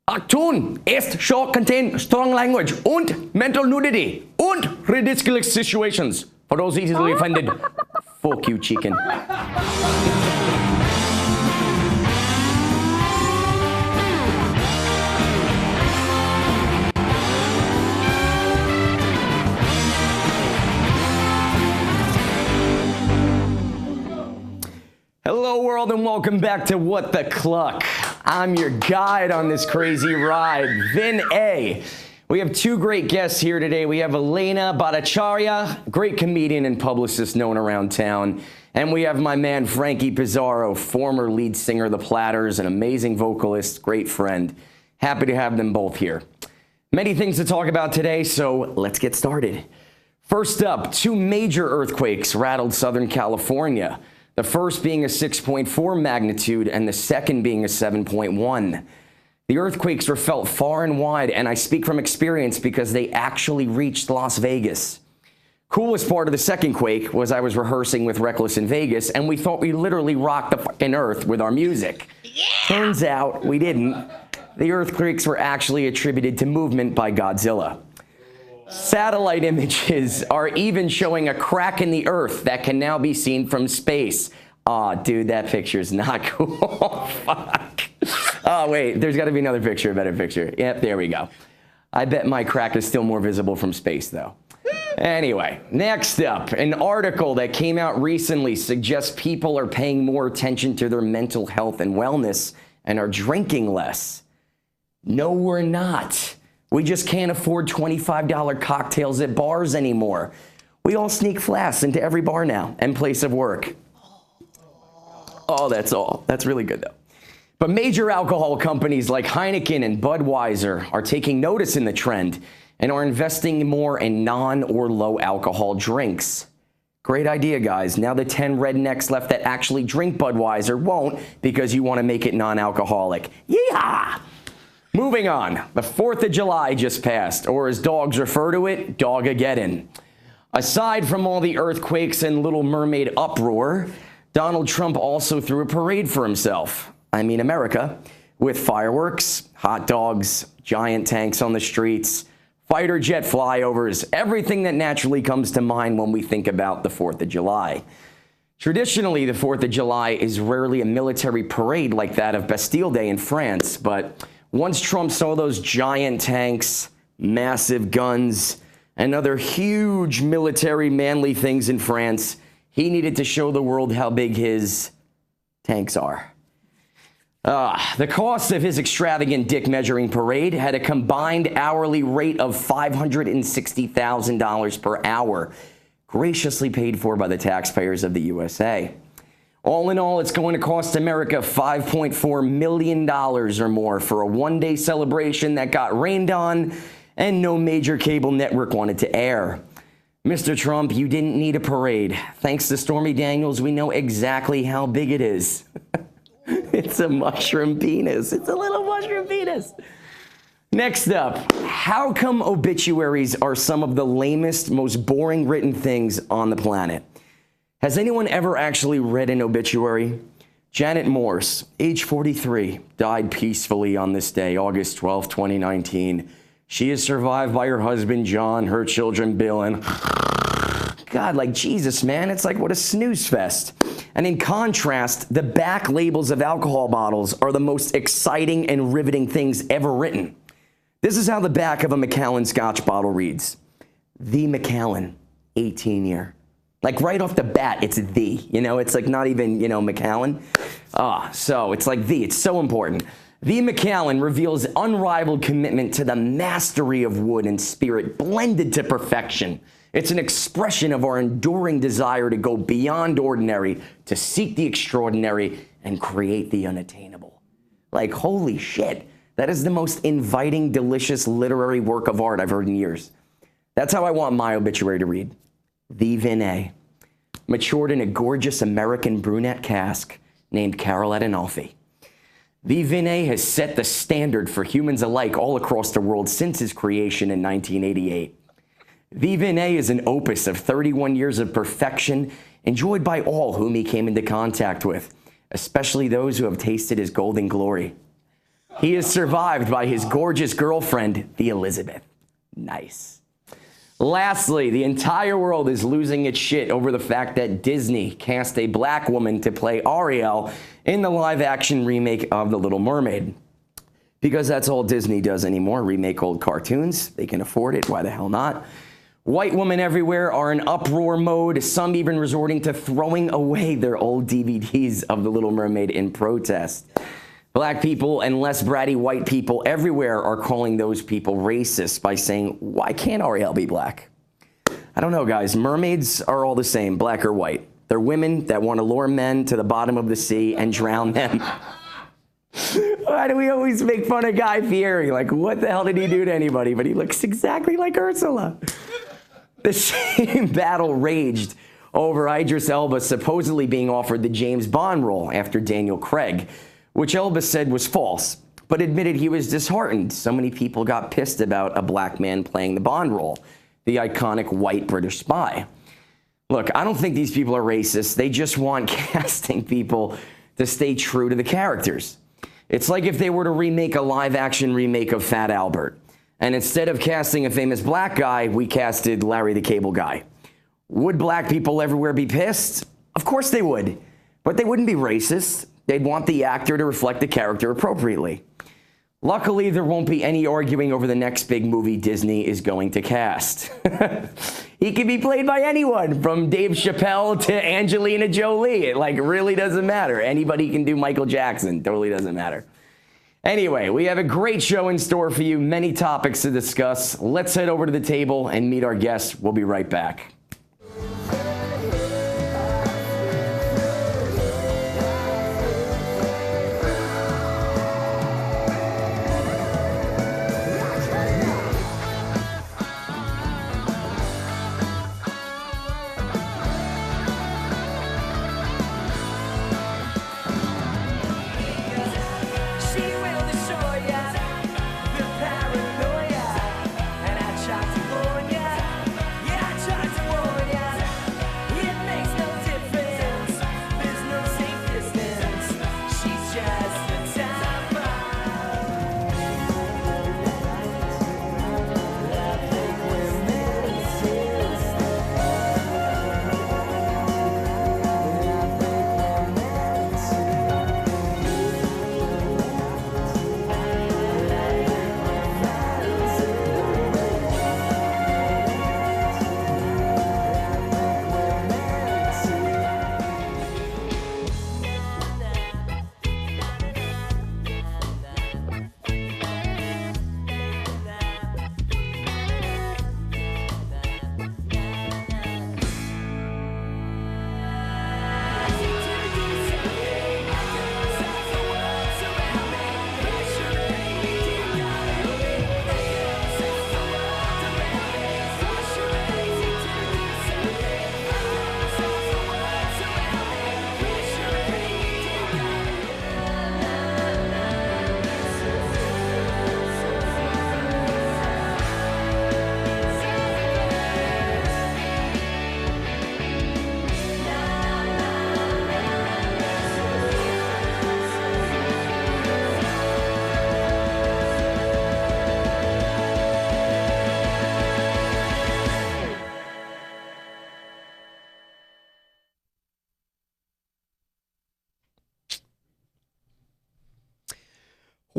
Aktion ist show contain strong language und mental nudity und ridiculous situations. For those easily offended, fuck you, chicken. Hello world and welcome back to What the Cluck. I'm your guide on this crazy ride, Vin A. We have two great guests here today. We have Elaina Battacharra, great comedian and publicist known around town. And we have my man Frankie Pizzaro, former lead singer of the Platters, an amazing vocalist, great friend. Happy to have them both here. Many things to talk about today, so let's get started. First up, two major earthquakes rattled Southern California. The first being a 6.4 magnitude and the second being a 7.1. The earthquakes were felt far and wide, and I speak from experience because they actually reached Las Vegas. Coolest part of the second quake was I was rehearsing with Reckless in Vegas, and we thought we literally rocked the fucking earth with our music. Yeah. Turns out we didn't. The earthquakes were actually attributed to movement by Godzilla. Satellite images are even showing a crack in the earth that can now be seen from space. Aw, dude, that picture's not cool. Fuck. Oh, wait, there's got to be another picture, a better picture. Yep, there we go. I bet my crack is still more visible from space, though. Anyway, next up, an article that came out recently suggests people are paying more attention to their mental health and wellness and are drinking less. No, we're not. We just can't afford $25 cocktails at bars anymore. We all sneak flasks into every bar now and place of work. Oh, that's all. That's really good, though. But major alcohol companies like Heineken and Budweiser are taking notice in the trend and are investing more in non- or low-alcohol drinks. Great idea, guys. Now the 10 rednecks left that actually drink Budweiser won't because you want to make it non-alcoholic. Yeehaw! Moving on, the 4th of July just passed, or as dogs refer to it, Dog-a-geddon. Aside from all the earthquakes and Little Mermaid uproar, Donald Trump also threw a parade for himself. I mean America, with fireworks, hot dogs, giant tanks on the streets, fighter jet flyovers, everything that naturally comes to mind when we think about the 4th of July. Traditionally, the 4th of July is rarely a military parade like that of Bastille Day in France, but once Trump saw those giant tanks, massive guns, and other huge military manly things in France, he needed to show the world how big his tanks are. The cost of his extravagant dick-measuring parade had a combined hourly rate of $560,000 per hour, graciously paid for by the taxpayers of the USA. All in all, it's going to cost America $5.4 million or more for a one-day celebration that got rained on and no major cable network wanted to air. Mr. Trump, you didn't need a parade. Thanks to Stormy Daniels, we know exactly how big it is. It's a mushroom penis. It's a little mushroom penis. Next up, how come obituaries are some of the lamest, most boring written things on the planet? Has anyone ever actually read an obituary? Janet Morse, age 43, died peacefully on this day, August 12, 2019. She is survived by her husband, John, her children, Bill, and God, like Jesus, man, it's like what a snooze fest. And in contrast, the back labels of alcohol bottles are the most exciting and riveting things ever written. This is how the back of a Macallan Scotch bottle reads. The Macallan, 18-year. Like right off the bat, it's the, it's like not even, Macallan. So it's like the, it's so important. The Macallan reveals unrivaled commitment to the mastery of wood and spirit blended to perfection. It's an expression of our enduring desire to go beyond ordinary, to seek the extraordinary, and create the unattainable. Like, holy shit, that is the most inviting, delicious literary work of art I've heard in years. That's how I want my obituary to read. The Vin A, matured in a gorgeous American brunette cask named Carol Adinolfi. The Vin A has set the standard for humans alike all across the world since his creation in 1988. The Vin A is an opus of 31 years of perfection enjoyed by all whom he came into contact with, especially those who have tasted his golden glory. He is survived by his gorgeous girlfriend, the Elizabeth. Nice. Lastly, the entire world is losing its shit over the fact that Disney cast a black woman to play Ariel in the live-action remake of The Little Mermaid. Because that's all Disney does anymore, remake old cartoons. They can afford it, why the hell not? White women everywhere are in uproar mode, some even resorting to throwing away their old DVDs of The Little Mermaid in protest. Black people and less bratty white people everywhere are calling those people racist by saying, why can't Ariel be black? I don't know, guys. Mermaids are all the same, black or white. They're women that want to lure men to the bottom of the sea and drown them. Why do we always make fun of Guy Fieri? Like, what the hell did he do to anybody? But he looks exactly like Ursula. The same battle raged over Idris Elba supposedly being offered the James Bond role after Daniel Craig, which Elba said was false, but admitted he was disheartened. So many people got pissed about a black man playing the Bond role, the iconic white British spy. Look, I don't think these people are racist. They just want casting people to stay true to the characters. It's like if they were to remake a live-action remake of Fat Albert, and instead of casting a famous black guy, we casted Larry the Cable Guy. Would black people everywhere be pissed? Of course they would, but they wouldn't be racist. They'd want the actor to reflect the character appropriately. Luckily, there won't be any arguing over the next big movie Disney is going to cast. He can be played by anyone, from Dave Chappelle to Angelina Jolie. It really doesn't matter. Anybody can do Michael Jackson. Totally doesn't matter. Anyway, we have a great show in store for you. Many topics to discuss. Let's head over to the table and meet our guests. We'll be right back.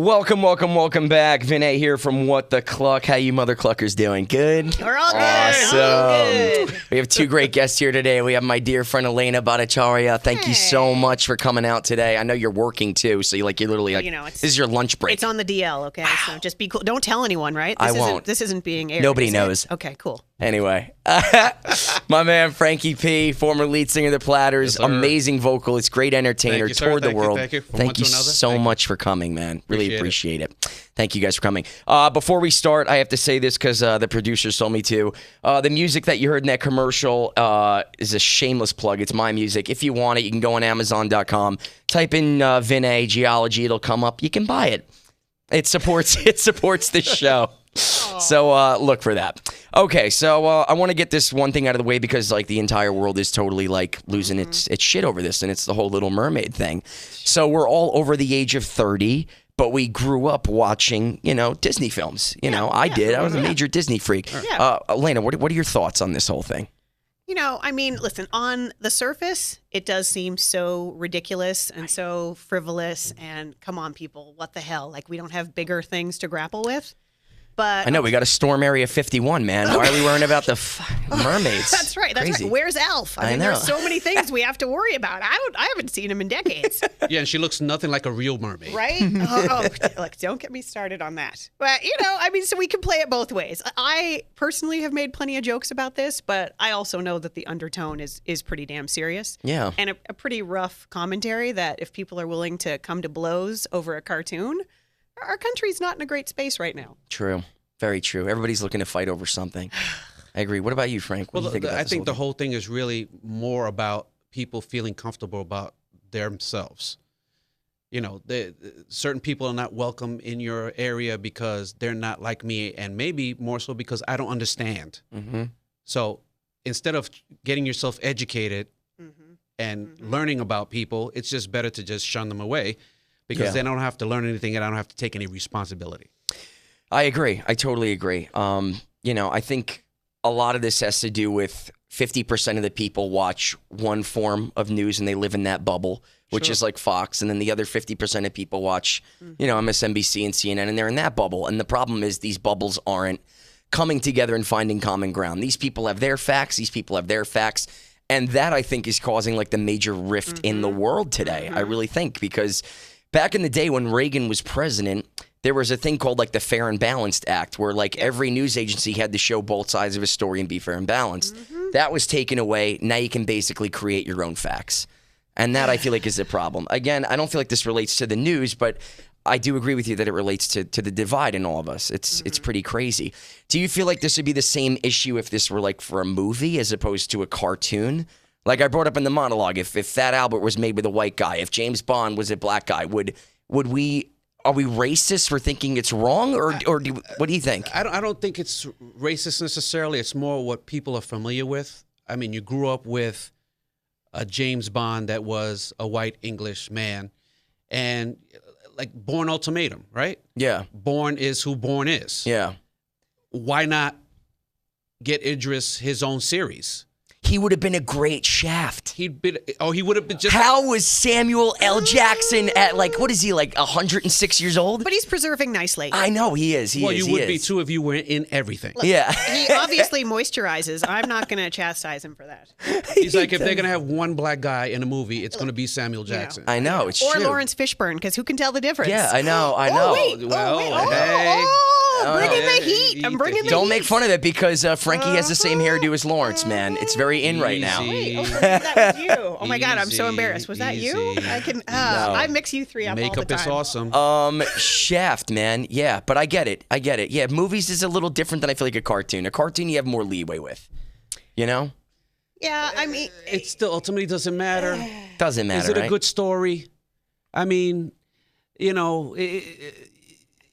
Welcome back. Vin A here from What the Cluck. How you mother cluckers doing? Good? We're all good. Awesome. Good. We have two great guests here today. We have my dear friend Elaina Battacharra. Thank you so much for coming out today. I know you're working too, so you're literally this is your lunch break. It's on the DL, okay? Wow. So just be cool. Don't tell anyone, right? I won't. This isn't being aired. Nobody knows. Okay, cool. Anyway, my man Frankie P, former lead singer of the Platters, amazing vocalist, great entertainer, toured the world. Thank you so much for coming, man. Really appreciate it. Thank you guys for coming. Before we start, I have to say this because the producers told me to. The music that you heard in that commercial is a shameless plug. It's my music. If you want it, you can go on Amazon.com, type in Vin A Geology, it'll come up. You can buy it. It supports the show. So look for that. Okay, so I want to get this one thing out of the way because the entire world is totally losing its shit over this, and it's the whole Little Mermaid thing. So we're all over the age of 30. but we grew up watching, Disney films. I did. I was a major Disney freak. Yeah. Elaina, what are your thoughts on this whole thing? Listen, on the surface, it does seem so ridiculous and so frivolous. And come on, people, what the hell? Like, we don't have bigger things to grapple with. But I know, we got to storm Area 51, man. Why are we worrying about the mermaids? That's right. That's right. Where's Elf? I mean, there's so many things we have to worry about. I haven't seen him in decades. Yeah, and she looks nothing like a real mermaid. Right? Look, don't get me started on that. But, so we can play it both ways. I personally have made plenty of jokes about this, but I also know that the undertone is pretty damn serious. Yeah. And a pretty rough commentary that if people are willing to come to blows over a cartoon, our country's not in a great space right now. True. Very true. Everybody's looking to fight over something. I agree. What about you, Frank? What do you think about this? I think the whole thing is really more about people feeling comfortable about themselves. Certain people are not welcome in your area because they're not like me, and maybe more so because I don't understand. Mm-hmm. So instead of getting yourself educated and learning about people, it's just better to just shun them away. Because they don't have to learn anything and I don't have to take any responsibility. I agree. I totally agree. I think a lot of this has to do with 50% of the people watch one form of news and they live in that bubble, which is like Fox. And then the other 50% of people watch, MSNBC and CNN, and they're in that bubble. And the problem is these bubbles aren't coming together and finding common ground. These people have their facts. These people have their facts. And that, I think, is causing like the major rift in the world today. I really think, because back in the day when Reagan was president, there was a thing called like the Fair and Balanced Act, where like every news agency had to show both sides of a story and be fair and balanced. That was taken away. Now you can basically create your own facts. And that, I feel like, is a problem. Again, I don't feel like this relates to the news, but I do agree with you that it relates to the divide in all of us. It's pretty crazy. Do you feel like this would be the same issue if this were like for a movie as opposed to a cartoon? Like I brought up in the monologue, if Fat Albert was made with a white guy, if James Bond was a black guy, are we racist for thinking it's wrong, or what do you think? I don't think it's racist necessarily. It's more what people are familiar with. I mean, you grew up with a James Bond that was a white English man, and like Bourne Ultimatum, right? Yeah. Bourne is who Bourne is. Yeah. Why not get Idris his own series? He would have been a great Shaft. He would have been just. How was Samuel L. Jackson at what is he, like 106 years old? But he's preserving nicely. I know he is. You would be too if you were in everything. Look, yeah. He obviously moisturizes. I'm not going to chastise him for that. He's like, if they're going to have one black guy in a movie, it's going to be Samuel Jackson. I know, it's or true. Or Lawrence Fishburne, because who can tell the difference? Yeah, I know. Bringing the heat. I'm bringing the heat. Don't make fun of it, because Frankie has the same hairdo as Lawrence, man. It's very in right now. Wait, that was you. Oh my God, I'm so embarrassed. Was that you? I mix you three up all the Makeup time. is awesome. Shaft, man. Yeah, but I get it. Yeah, movies is a little different than I feel like a cartoon. A cartoon you have more leeway with, Yeah, I mean, it still ultimately doesn't matter. Doesn't matter. Is it right? a good story? I mean,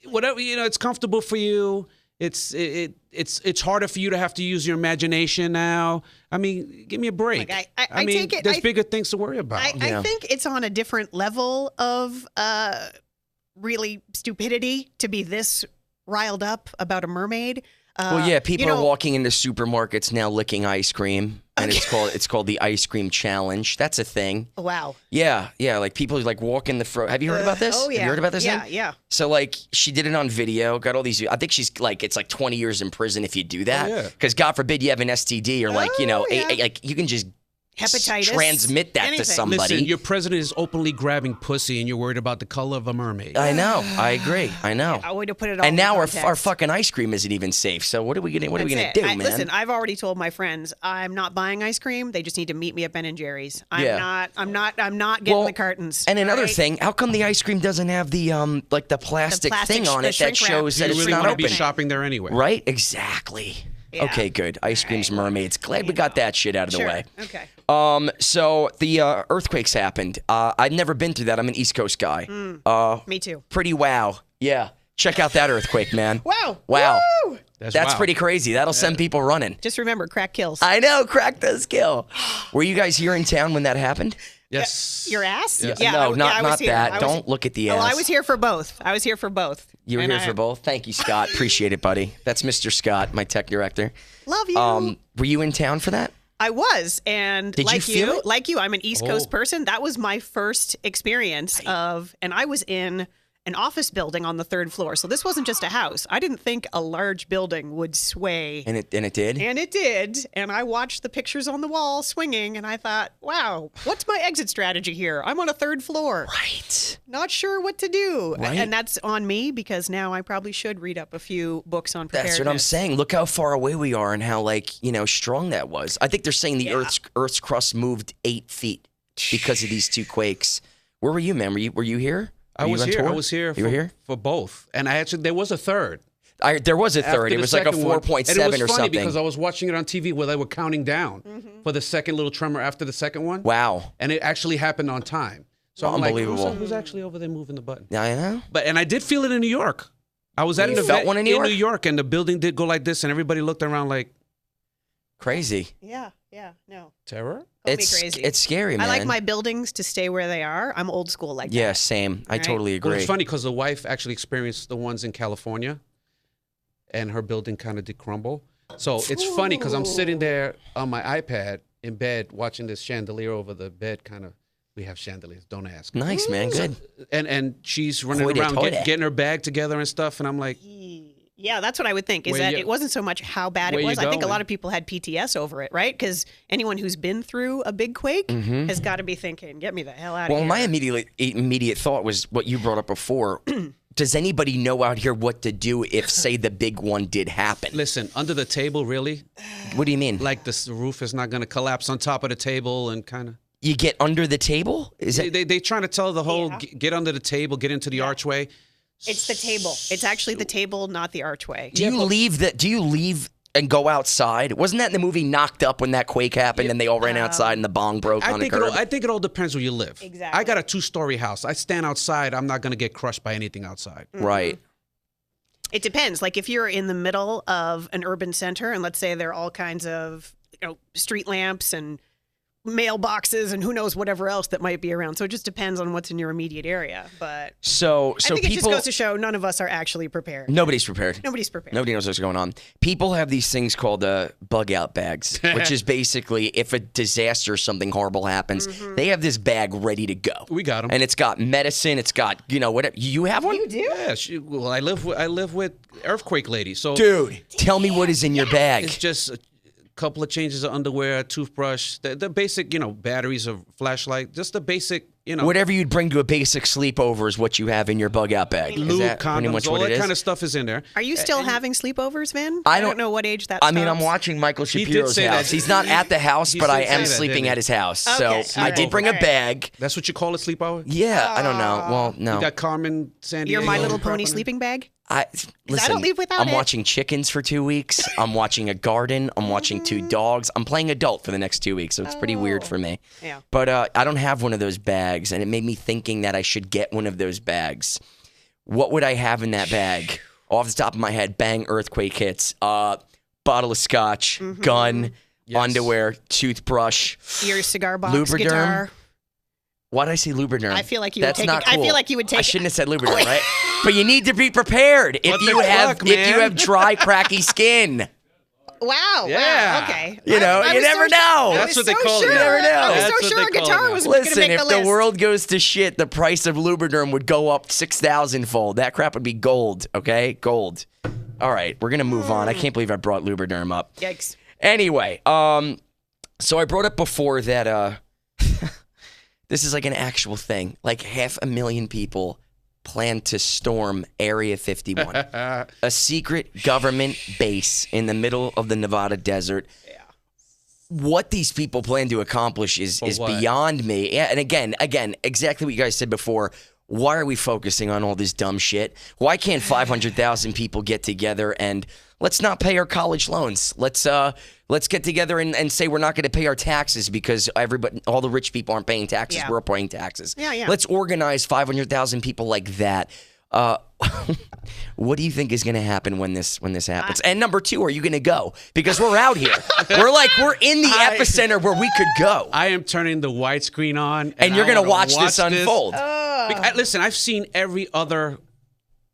whatever, it's comfortable for you. It's harder for you to have to use your imagination now. I mean, give me a break. Like I mean, there's bigger things to worry about. I think it's on a different level of really stupidity to be this riled up about a mermaid. Well, yeah, people are walking into supermarkets now licking ice cream, and it's called the ice cream challenge. That's a thing. Wow. Yeah, like people like walk in the Have you heard about this? Oh yeah. Have you heard about this? Yeah. So like she did it on video, got all these. I think she's like it's like 20 years in prison if you do that, because God forbid you have an STD or like like you can just hepatitis, transmit that to somebody. Listen, your president is openly grabbing pussy, and you're worried about the color of a mermaid. I know. I agree. I know. I would have put it all. And now our fucking ice cream isn't even safe. So what are we gonna do, man? Listen, I've already told my friends I'm not buying ice cream. They just need to meet me at Ben and Jerry's. I'm not getting the cartons. And another thing, how come the ice cream doesn't have the like the plastic thing on it that shows that you it's really not want open? to be shopping there anyway, right? Exactly. Yeah. Okay, good. Ice cream's mermaids. Glad we got that shit out of the way. Okay. So the earthquakes happened. I've never been through that. I'm an East Coast guy. Me too. Pretty wow. Yeah. Check out that earthquake, man. Wow. Wow. Woo! That's pretty crazy. That'll send people running. Just remember, crack kills. I know, crack does kill. Were you guys here in town when that happened? Yes. Your ass? Yes. Yeah, No, I was not here. that. I was- Don't look at the ass. Oh, I was here for both. I was here for both. You were And here for both? Thank you, Scott. Appreciate it, buddy. That's Mr. Scott, my tech director. Love you. Were you in town for that? I was, and Did you feel it? like you, I'm an East Coast person. That was my first experience and I was in an office building on the 3rd floor. So this wasn't just a house. I didn't think a large building would sway. And it did? And it did. And I watched the pictures on the wall swinging, and I thought, wow, what's my exit strategy here? I'm on a 3rd floor. Right. Not sure what to do. Right. And that's on me because now I probably should read up a few books on preparedness. That's what I'm saying. Look how far away we are and how, strong that was. I think they're saying the Earth's crust moved 8 feet because of these 2 quakes. Where were you, man? Were you here? I was here. You were here for both, and there was a third. There was a third. After It the was like a second one. 4.7 and it was or funny something. because I was watching it on TV where they were counting down for the second little tremor after the second one. Wow. And it actually happened on time. So I'm Unbelievable. like, who's actually over there moving the button? Yeah, I know. And I did feel it in New York. I was at an felt event one in New York? and the building did go like this, and everybody looked around like, Crazy. Yeah, no. terror? Call me crazy. It's scary, man. I like my buildings to stay where they are. I'm old school like that. Yeah, same. I Right? totally agree. Well, it's funny because the wife actually experienced the ones in California, and her building kind of did crumble. So it's funny because I'm sitting there on my iPad in bed watching this chandelier over the bed. We have chandeliers. Don't ask. Nice, man. Good. And she's running Hoity around toity. getting her bag together and stuff, and I'm like, Yeah, that's what I would think. Is Where that you- it wasn't so much how bad it where you was. I think a lot going? of people had PTS over it, right? Because anyone who's been through a big quake has got to be thinking, "Get me the hell out of Well, here." my immediate thought was what you brought up before. Does anybody know out here what to do if, say, the big one did happen? listen, under the table, really? What do you mean? Like the roof is not going to collapse on top of the table and kind of. You get under the table? Is it? They trying to tell the whole Yeah. get under the table, get into the archway. it's the table. It's actually the table, not the archway. Do you leave and go outside? Wasn't that in the movie Knocked Up when that quake happened and they all ran outside and the bong broke on the curb? I think it all depends where you live. Exactly. I got a 2-story house. I stand outside. I'm not going to get crushed by anything outside. Right. It depends. Like if you're in the middle of an urban center, and let's say there are all kinds of street lamps and mailboxes and who knows whatever else that might be around. So it just depends on what's in your immediate area. But So I think people, it just goes to show none of us are actually prepared. nobody's prepared. Nobody's prepared. Nobody knows what's going on. People have these things called bug out bags, which is basically if a disaster or something horrible happens, they have this bag ready to go. We got 'em. And it's got medicine. It's got, whatever. You have one? You do? Yeah, well, I live with earthquake lady. So Dude, tell me what is in your bag. it's just a couple of changes of underwear, a toothbrush, the basic, batteries, a flashlight, just the basic, Whatever you'd bring to a basic sleepover is what you have in your bug out bag. Is lube, that pretty condoms, much all what that it is? kind of stuff is in there. Are you still having sleepovers, Vin? I don't don't- know what age that I mean, I'm stops. watching Michael He did Shapiro's say that. house. He's not at the house, He but I did say am that, sleeping didn't he? at his house. Okay, So all I did right, bring all a right. bag. That's what you call a sleepover? Yeah, I don't know. Well, no. You got Carmen, San Diego. Your My Little crap Pony on it? sleeping bag? Listen, don't leave without I'm it. watching chickens for 2 weeks. I'm watching a garden. I'm watching 2 dogs. I'm playing adult for the next 2 weeks, so it's pretty weird for me. Yeah. But I don't have one of those bags, and it made me thinking that I should get one of those bags. What would I have in that bag? Off the top of my head, bang, earthquake hits. Bottle of scotch, gun, underwear, toothbrush. Your cigar box, Lubriderm? guitar. Why did I say Lubriderm? I feel like you would That's take not it. I cool. feel like you would take I it. shouldn't have said Lubriderm, right? But you need to be prepared if What the you have fuck, if man? you have dry, cracky skin. Wow. Yeah. Wow. Okay. You know, I you was never so know. I That's was what they so call it. sure. You never know. I was That's so what sure they a call guitar it was now. going to Listen, make if the the list. world goes to shit, the price of Lubriderm would go up 6,000-fold. That crap would be gold, okay? Gold. All right, we're going to move on. I can't believe I brought Lubriderm up. Yikes. Anyway, so I brought up before that this is like an actual thing. Like 500,000 people plan to storm Area 51, a secret government base in the middle of the Nevada desert. What these people plan to accomplish is what? beyond me. Yeah, and again, exactly what you guys said before. Why are we focusing on all this dumb shit? Why can't 500,000 people get together and let's not pay our college loans? Let's get together and say we're not going to pay our taxes because all the rich people aren't paying taxes. Yeah. We're paying taxes. Yeah. Let's organize 500,000 people like that. What do you think is going to happen when this happens? And number 2, are you going to go? Because we're out here. we're in the epicenter where we could go. I am turning the widescreen on, and you're going to watch this unfold. Listen, I've seen every other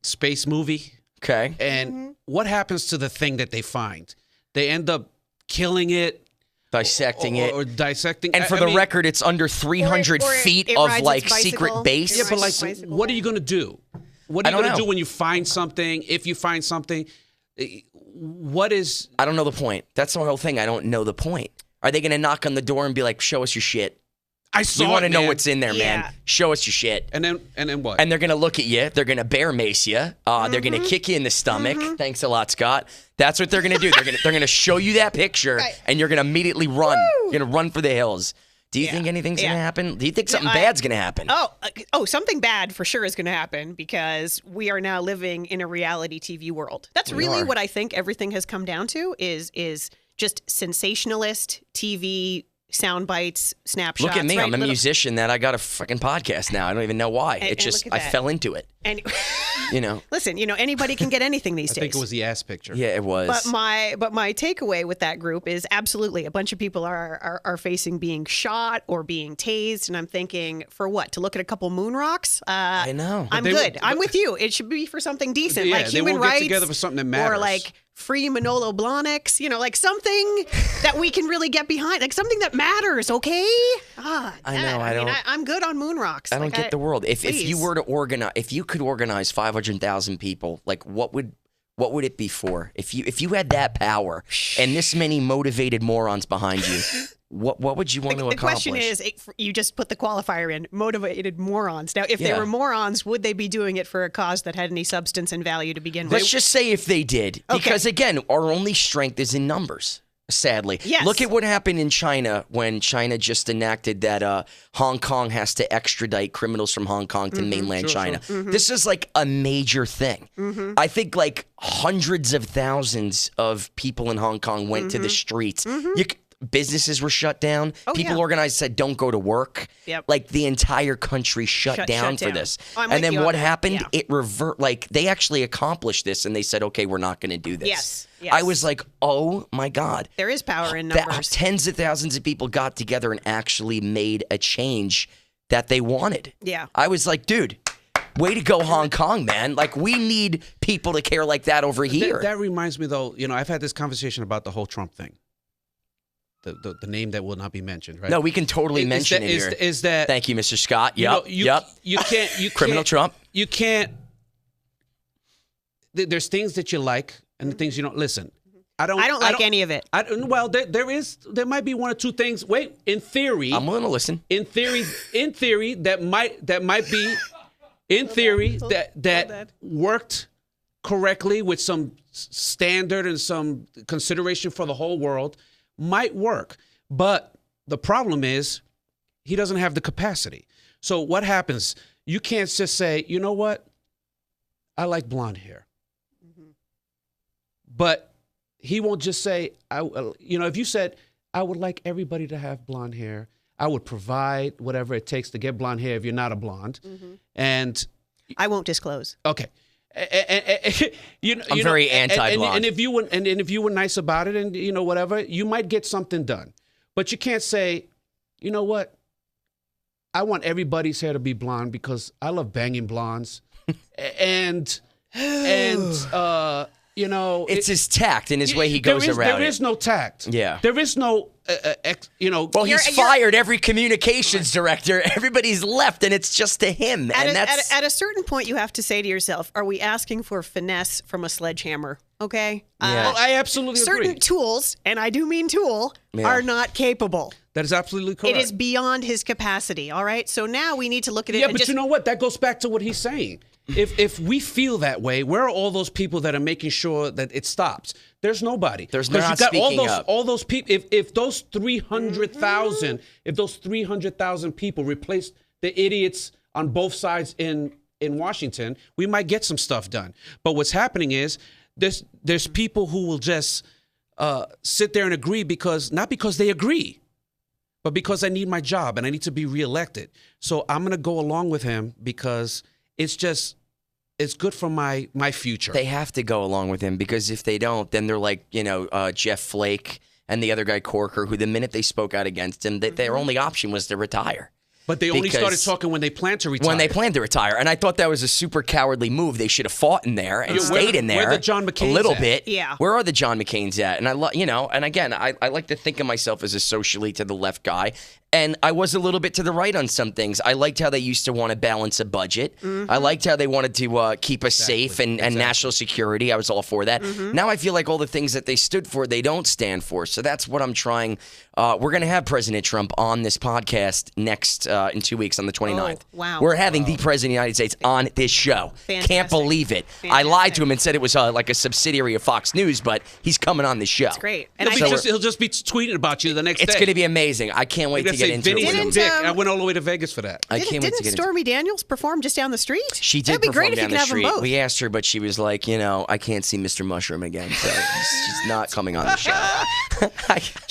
space movie. Okay. And what happens to the thing that they find? They end up killing it, dissecting it, or dissecting. And for the record, it's under 300 feet of like secret base. Yeah, but like, what are you going to do? What are you going to do when you find something? If you find something, what is? I don't know the point. That's the whole thing. I don't know the point. Are they going to knock on the door and be like, "Show us your shit"? We want to know what's in there, man. Show us your shit. And then what? And they're going to look at you. They're going to bear mace you. They're going to kick you in the stomach. Thanks a lot, Scott. That's what they're going to do. They're going to show you that picture, and you're going to immediately run. You're going to run for the hills. Do you think anything's going to happen? Do you think something bad's going to happen? Oh, something bad for sure is going to happen because we are now living in a reality TV world. That's really what I think everything has come down to is just sensationalist TV sound bites, snapshots. Look at me. I'm a musician that I got a fucking podcast now. I don't even know why. I fell into it. And you listen, anybody can get anything these days. I think it was the ass picture. Yeah, it was. But my takeaway with that group is absolutely a bunch of people are facing being shot or being tased, and I'm thinking, for what? To look at a couple moon rocks? I know. I'm good. I'm with you. It should be for something decent, like human rights, get together for something that matters, or like free Manolo Blahniks, like something that we can really get behind, like something that matters. Okay. I know. I'm good on moon rocks. I don't get the world. If you were to organize, if you could organize 500,000 people, like what would it be for? If you had that power and this many motivated morons behind you, what would you want to accomplish? The question is, you just put the qualifier in, motivated morons. Now, if they were morons, would they be doing it for a cause that had any substance and value to begin with? Let's just say if they did, because again, our only strength is in numbers. Sadly. Yes. Look at what happened in China when China just enacted that Hong Kong has to extradite criminals from Hong Kong to mainland China. This is like a major thing. I think like hundreds of thousands of people in Hong Kong went to the streets. Businesses were shut down. People organized said don't go to work. Like the entire country shut down for this. And then what happened? It like they actually accomplished this and they said, okay, we're not going to do this. Yes. I was like, oh my God. There is power in numbers. Tens of thousands of people got together and actually made a change that they wanted. Yeah. I was like, dude, way to go, Hong Kong, man. Like, we need people to care like that over here. That reminds me, though, I've had this conversation about the whole Trump thing. The name that will not be mentioned, right? No, we can totally mention it here. Is that? Thank you, Mr. Scott. Yep. You can't. Criminal Trump. You can't. There's things that you like and the things you don't. Listen, I don't like any of it. Well, there might be one or two things. Wait, in theory, I'm willing to listen. In theory, that might be, in theory, that worked correctly with some standard and some consideration for the whole world. Might work, but the problem is he doesn't have the capacity. So what happens? You can't just say, you know what? I like blonde hair. But he won't just say, if you said, I would like everybody to have blonde hair, I would provide whatever it takes to get blonde hair if you're not a blonde. And I won't disclose. Okay. I'm very anti-blonde. And if you were nice about it and whatever, you might get something done. But you can't say, you know what? I want everybody's hair to be blonde because I love banging blondes. and it's his tact and his way he goes around it. There is no tact. Yeah. There is no, Well, he's fired every communications director. Everybody's left, and it's just to him. At a certain point, you have to say to yourself, are we asking for finesse from a sledgehammer? Okay? Yeah. I absolutely agree. Certain tools, and I do mean tool, are not capable. That is absolutely correct. It is beyond his capacity, all right? So now we need to look at it. Yeah, but you know what? That goes back to what he's saying. If we feel that way, where are all those people that are making sure that it stops? There's nobody. There's not speaking up. All those people. If those 300,000, if those 300,000 people replaced the idiots on both sides in Washington, we might get some stuff done. But what's happening is there's people who will just sit there and agree not because they agree, but because I need my job and I need to be reelected. So I'm going to go along with him because it's it's good for my future. They have to go along with him because if they don't, then they're like, Jeff Flake and the other guy, Corker, who the minute they spoke out against him, their only option was to retire. But they only started talking when they planned to retire. When they planned to retire. And I thought that was a super cowardly move. They should have fought in there and stayed in there. Where the John McCain's a little at? bit. Yeah. Where are the John McCain's at? And and again, I like to think of myself as a socially to the left guy. And I was a little bit to the right on some things. I liked how they used to want to balance a budget. I liked how they wanted to keep us safe and national security. I was all for that. Now I feel like all the things that they stood for, they don't stand for. So that's what I'm trying. We're going to have President Trump on this podcast next in 2 weeks on the 29th. Oh, wow. We're having the President of the United States on this show. Fantastic. Can't believe it. I lied to him and said it was like a subsidiary of Fox News, but he's coming on this show. That's great. And He'll just be tweeting about you the next day. It's going to be amazing. I can't wait to get into Vinny it. was a dick. I went all the way to Vegas for that. I can't wait to Didn't get into it. Stormy Daniels perform just down the street? She did That'd be perform great if you down could the have them street. both. We asked her, but she was like, I can't see Mr. Mushroom again, so she's not coming on the show.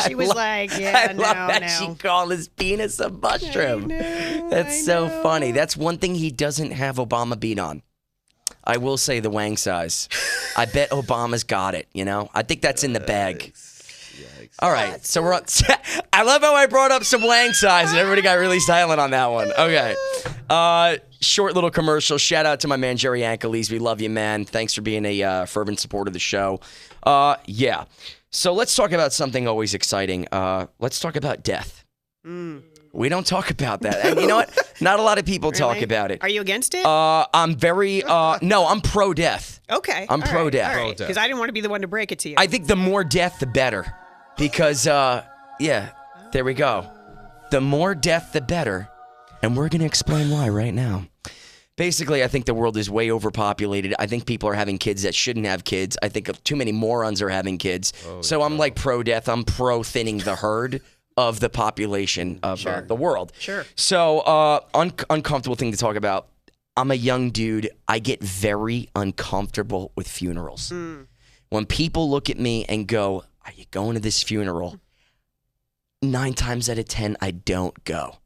She was like, yeah, I love that she called his penis a mushroom. That's so funny. That's one thing he doesn't have Obama beat on. I will say the wang size. I bet Obama's got it, I think that's in the bag. All right, so we're on. I love how I brought up some wang size and everybody got really silent on that one. Okay. Short little commercial. Shout out to my man, Jerry Ankeles. We love you, man. Thanks for being a fervent supporter of the show. Yeah. So let's talk about something always exciting. Let's talk about death. We don't talk about that. And you know what? Not a lot of people talk about it. Are you against it? I'm very, no, I'm pro-death. Okay. I'm pro-death. All right. Because I didn't want to be the one to break it to you. I think the more death, the better. Because, there we go. The more death, the better. And we're going to explain why right now. Basically, I think the world is way overpopulated. I think people are having kids that shouldn't have kids. I think too many morons are having kids. So I'm like pro-death. I'm pro-thinning the herd of the population of the world. Sure. So, uncomfortable thing to talk about. I'm a young dude. I get very uncomfortable with funerals. When people look at me and go, "Are you going to this funeral?" 9 times out of 10, I don't go.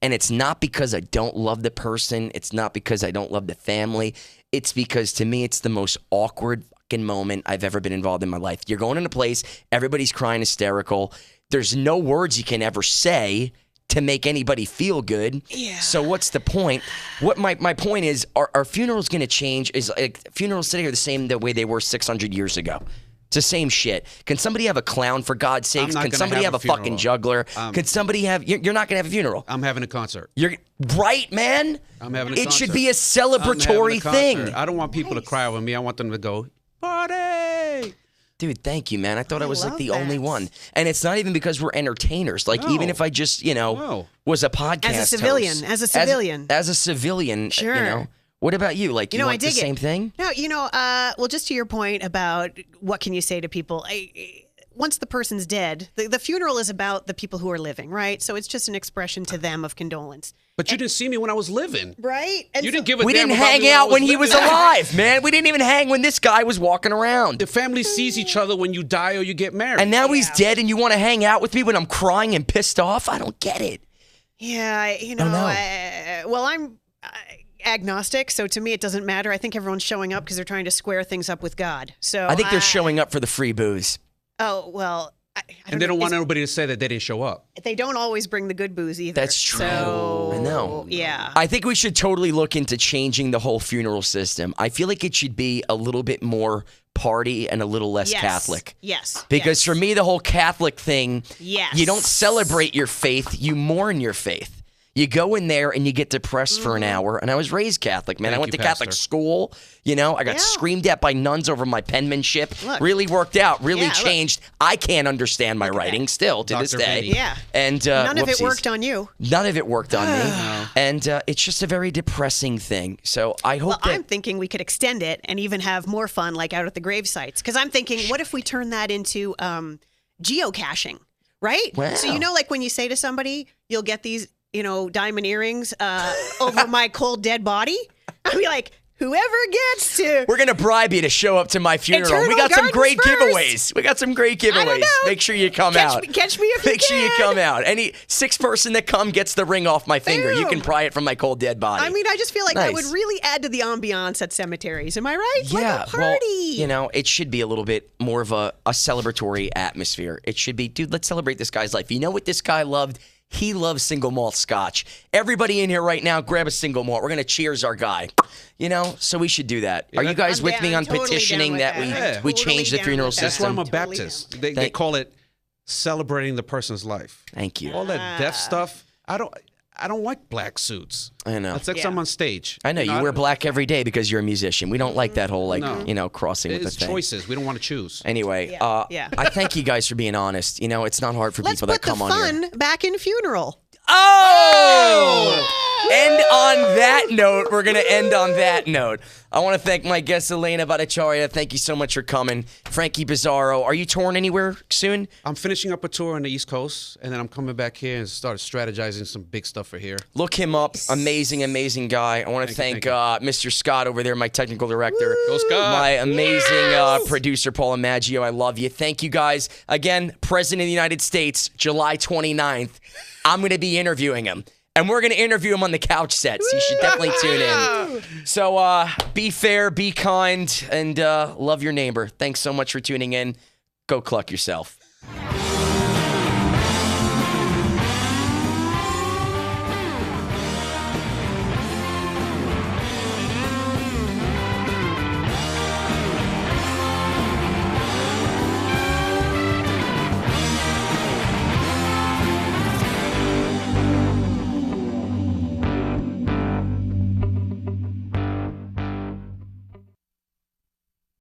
And it's not because I don't love the person. It's not because I don't love the family. It's because to me, it's the most awkward fucking moment I've ever been involved in my life. You're going in a place, everybody's crying hysterical. There's no words you can ever say to make anybody feel good. Yeah. So what's the point? What my point is, are funerals going to change? Is funerals today are the same the way they were 600 years ago? It's the same shit. Can somebody have a clown, for God's sakes? Can somebody have a fucking juggler? Can somebody have... You're not going to have a funeral. I'm having a concert. You're right, man. I'm having a concert. It should be a celebratory thing. I don't want people to cry over me. I want them to go, party! Dude, thank you, man. I thought I was like the only one. And it's not even because we're entertainers. Like, even if I just, was a podcast As a civilian. host. As a civilian. As a civilian, Sure. What about you? Like, you want the same thing? No, well, just to your point about what can you say to people, once the person's dead, the funeral is about the people who are living, right? So it's just an expression to them of condolence. But you didn't see me when I was living. Right? And you didn't give a damn We didn't about hang me out when he living. was alive, man. We didn't even hang when this guy was walking around. The family sees each other when you die or you get married. And now he's dead and you want to hang out with me when I'm crying and pissed off? I don't get it. Yeah, well, I'm agnostic, so to me it doesn't matter. I think everyone's showing up because they're trying to square things up with God. So I think they're showing up for the free booze. Oh, well, and they don't want everybody to say that they didn't show up. They don't always bring the good booze either. That's true. So, I know. Yeah. I think we should totally look into changing the whole funeral system. I feel like it should be a little bit more party and a little less Catholic. Yes. Because for me, the whole Catholic thing, yes. You don't celebrate your faith, you mourn your faith. You go in there and you get depressed for an hour. And I was raised Catholic, man. I went to Catholic school. I got screamed at by nuns over my penmanship. Look. Really worked out. Really changed. I can't understand my writing still to this day. Vinny. Yeah. And none of it worked on you. None of it worked on me. And it's just a very depressing thing. So I hope that... I'm thinking we could extend it and even have more fun, like out at the grave sites. Because I'm thinking, what if we turn that into geocaching, right? Wow. So, like when you say to somebody, you'll get these... diamond earrings over my cold dead body. I'd be like, Whoever gets to. We're gonna bribe you to show up to my funeral. We Eternal got some great Gardens giveaways. We got some great giveaways. I don't know. Make sure you come out. Catch me if you Make sure you can. come out. Any 6th person that come gets the ring off my finger. You can Boom. pry it from my cold dead body. I mean, I just feel like that would Nice. really add to the ambiance at cemeteries. Am I right? Yeah, Like a well, party. you know, it should be a little bit more of a celebratory atmosphere. It should be, dude, let's celebrate this guy's life. You know what this guy loved? He loves single malt scotch. Everybody in here right now, grab a single malt. We're going to cheers our guy. You know, so we should do that. Are you guys I'm with down. me on I'm totally petitioning down that with we, that. we I'm totally change the down funeral with that. That's why I'm system? a Totally Baptist. They call it celebrating the person's life. Thank you. All that death stuff. I don't like black suits. I know. That's like Yeah. I'm on stage. I know you wear black every day because you're a musician. We don't like that whole No. crossing with the It's thing. choices. We don't want to choose. Anyway, Yeah. I thank you guys for being honest. You know, it's not hard for Let's people that put the come on here. fun back in funeral. Oh! And on that note, we're going to end on that note. I want to thank my guest, Elaina Battacharra. Thank you so much for coming. Frankie Pizzaro, are you touring anywhere soon? I'm finishing up a tour on the East Coast, and then I'm coming back here and start strategizing some big stuff for here. Look him up. Amazing, amazing guy. I want to thank Mr. Scott over there, my technical director. Go Scott. My amazing producer, Paula Maggio. I love you. Thank you guys. Again, President of the United States, July 29th. I'm going to be interviewing him. And we're going to interview him on the couch set, so you should definitely tune in. So be fair, be kind, and love your neighbor. Thanks so much for tuning in. Go cluck yourself.